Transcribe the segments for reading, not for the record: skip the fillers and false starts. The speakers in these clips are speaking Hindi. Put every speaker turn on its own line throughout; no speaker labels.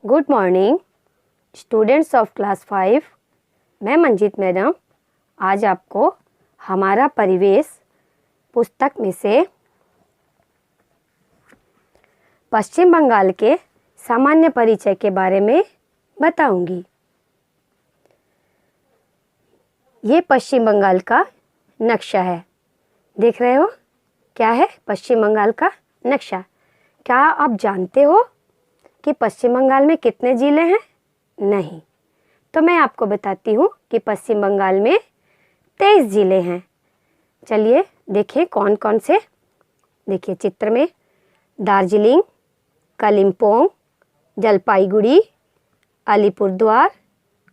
Good morning students of class 5। मैं मंजीत मैडम आज आपको हमारा परिवेश पुस्तक में से पश्चिम बंगाल के सामान्य परिचय के बारे में बताऊंगी। ये पश्चिम बंगाल का नक्शा है, देख रहे हो क्या है पश्चिम बंगाल का नक्शा। क्या आप जानते हो कि पश्चिम बंगाल में कितने ज़िले हैं? नहीं, तो मैं आपको बताती हूँ कि पश्चिम बंगाल में 23 ज़िले हैं। चलिए देखें कौन कौन से। देखिए चित्र में दार्जिलिंग, कालिम्पोंग, जलपाईगुड़ी, अलीपुरद्वार,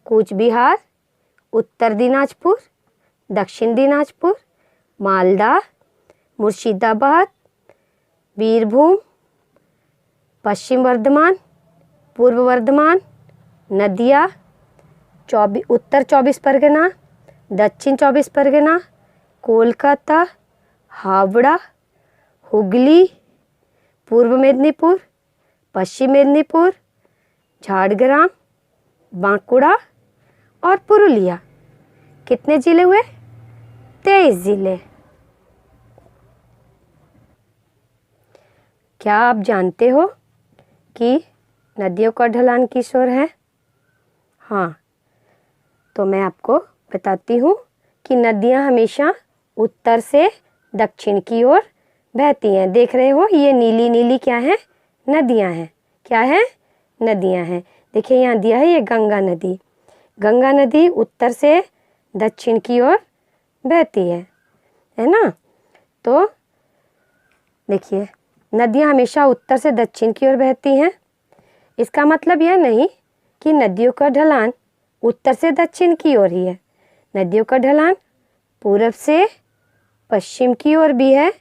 कूच बिहार, उत्तर दिनाजपुर, दक्षिण दिनाजपुर, मालदा, मुर्शिदाबाद, बीरभूम, पश्चिम वर्धमान, पूर्व वर्धमान, नदिया, उत्तर 24 परगना, दक्षिण 24 परगना, कोलकाता, हावड़ा, हुगली, पूर्व मेदिनीपुर, पश्चिम मेदिनीपुर, झाड़ग्राम, बांकुड़ा और पुरुलिया। कितने ज़िले हुए? 23 ज़िले। क्या आप जानते हो कि नदियों का ढलान किस ओर है? हाँ, तो मैं आपको बताती हूँ कि नदियाँ हमेशा उत्तर से दक्षिण की ओर बहती हैं। देख रहे हो ये नीली नीली क्या है? नदियाँ हैं। क्या है? नदियाँ हैं। देखिए यहाँ दिया है ये गंगा नदी। गंगा नदी उत्तर से दक्षिण की ओर बहती है ना। तो देखिए नदियाँ हमेशा उत्तर से दक्षिण की ओर बहती हैं। इसका मतलब यह नहीं कि नदियों का ढलान उत्तर से दक्षिण की ओर ही है। नदियों का ढलान पूरब से पश्चिम की ओर भी है,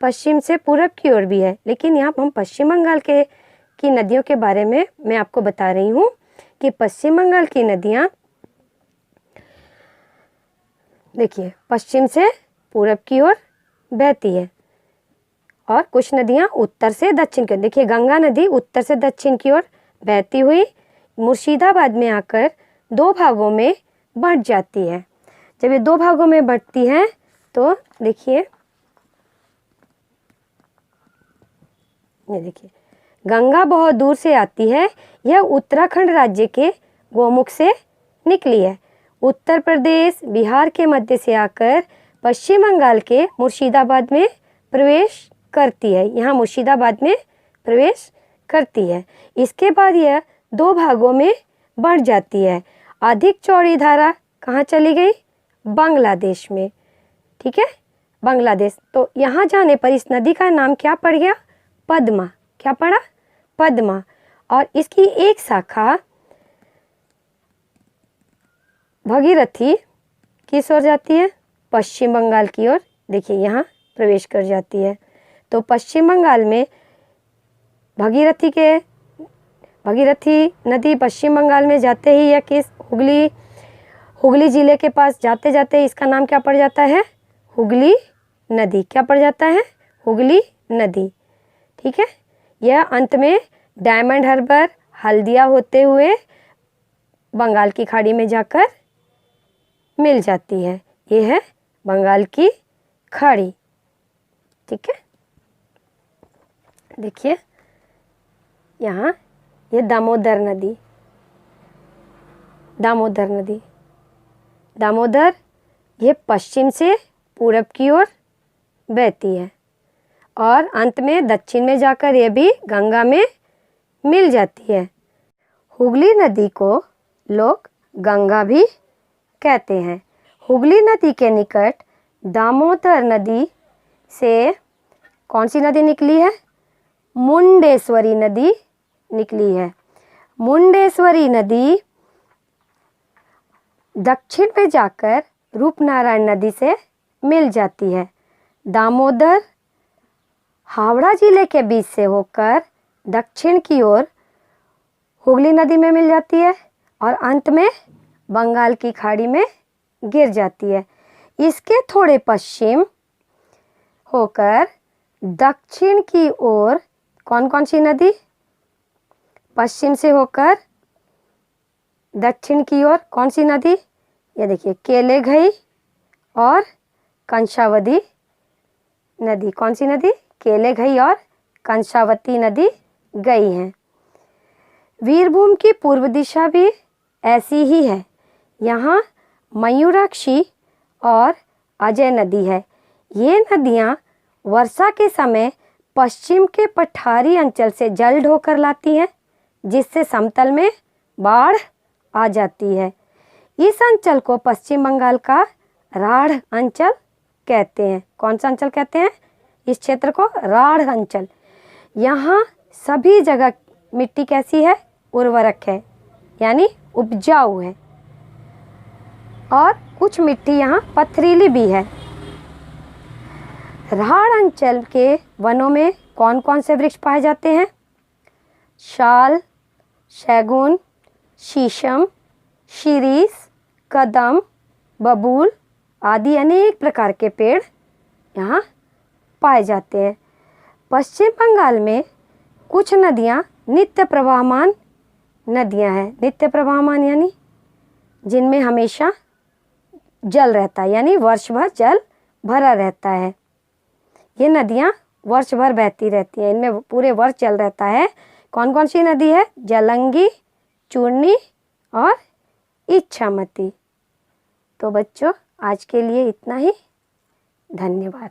पश्चिम से पूरब की ओर भी है। लेकिन यहाँ हम पश्चिम बंगाल की नदियों के बारे में मैं आपको बता रही हूँ कि पश्चिम बंगाल की नदियाँ देखिए पश्चिम से पूरब की ओर बहती है और कुछ नदियाँ उत्तर से दक्षिण की ओर। देखिए गंगा नदी उत्तर से दक्षिण की ओर बहती हुई मुर्शिदाबाद में आकर 2 भागों में बंट जाती है। जब ये 2 भागों में बंटती है तो देखिए ये देखिए गंगा बहुत दूर से आती है। यह उत्तराखंड राज्य के गोमुख से निकली है। उत्तर प्रदेश बिहार के मध्य से आकर पश्चिम बंगाल के मुर्शिदाबाद में प्रवेश करती है। यहाँ मुर्शिदाबाद में प्रवेश करती है। इसके बाद यह 2 भागों में बढ़ जाती है। अधिक चौड़ी धारा कहाँ चली गई? बांग्लादेश में। ठीक है, बांग्लादेश। तो यहाँ जाने पर इस नदी का नाम क्या पड़ गया? पद्मा। क्या पड़ा? पद्मा। और इसकी एक शाखा भगीरथी किस ओर जाती है? पश्चिम बंगाल की ओर। देखिए यहाँ प्रवेश कर जाती है। तो पश्चिम बंगाल में भगीरथी नदी पश्चिम बंगाल में जाते ही या किस हुगली जिले के पास जाते जाते इसका नाम क्या पड़ जाता है? हुगली नदी। क्या पड़ जाता है? हुगली नदी। ठीक है, यह अंत में डायमंड हार्बर, हल्दिया होते हुए बंगाल की खाड़ी में जाकर मिल जाती है। ये है बंगाल की खाड़ी। ठीक है, देखिए यहाँ ये दामोदर नदी। दामोदर ये पश्चिम से पूरब की ओर बहती है और अंत में दक्षिण में जाकर ये भी गंगा में मिल जाती है। हुगली नदी को लोग गंगा भी कहते हैं। हुगली नदी के निकट दामोदर नदी से कौन सी नदी निकली है? मुंडेश्वरी नदी निकली है। मुंडेश्वरी नदी दक्षिण में जाकर रूपनारायण नदी से मिल जाती है। दामोदर हावड़ा जिले के बीच से होकर दक्षिण की ओर हुगली नदी में मिल जाती है और अंत में बंगाल की खाड़ी में गिर जाती है। इसके थोड़े पश्चिम होकर दक्षिण की ओर कौन कौन सी नदी? पश्चिम से होकर दक्षिण की ओर कौन सी नदी? ये देखिए केलेघई और कंशावती नदी। कौन सी नदी? केलेघई और कंशावती नदी गई हैं। वीरभूम की पूर्व दिशा भी ऐसी ही है। यहाँ मयूराक्षी और अजय नदी है। ये नदियाँ वर्षा के समय पश्चिम के पठारी अंचल से जल ढोकर लाती हैं, जिससे समतल में बाढ़ आ जाती है। इस अंचल को पश्चिम बंगाल का राढ़ अंचल कहते हैं। कौन सा अंचल कहते हैं? इस क्षेत्र को राढ़ अंचल। यहाँ सभी जगह मिट्टी कैसी है? उर्वरक है, यानी उपजाऊ है, और कुछ मिट्टी यहाँ पथरीली भी है। राढ़ अंचल के वनों में कौन कौन से वृक्ष पाए जाते हैं? शाल, शैगुन, शीशम, शीरीस, कदम, बबूल आदि अनेक प्रकार के पेड़ यहाँ पाए जाते हैं। पश्चिम बंगाल में कुछ नदियाँ नित्य प्रवाहमान नदियाँ हैं। नित्य प्रवाहमान यानी जिनमें हमेशा जल रहता है, यानी वर्ष भर जल भरा रहता है। ये नदियाँ वर्ष भर बहती रहती हैं, इनमें पूरे वर्ष जल रहता है। कौन कौन सी नदी है? जलंगी, चूर्णी और इच्छामती। तो बच्चों आज के लिए इतना ही। धन्यवाद।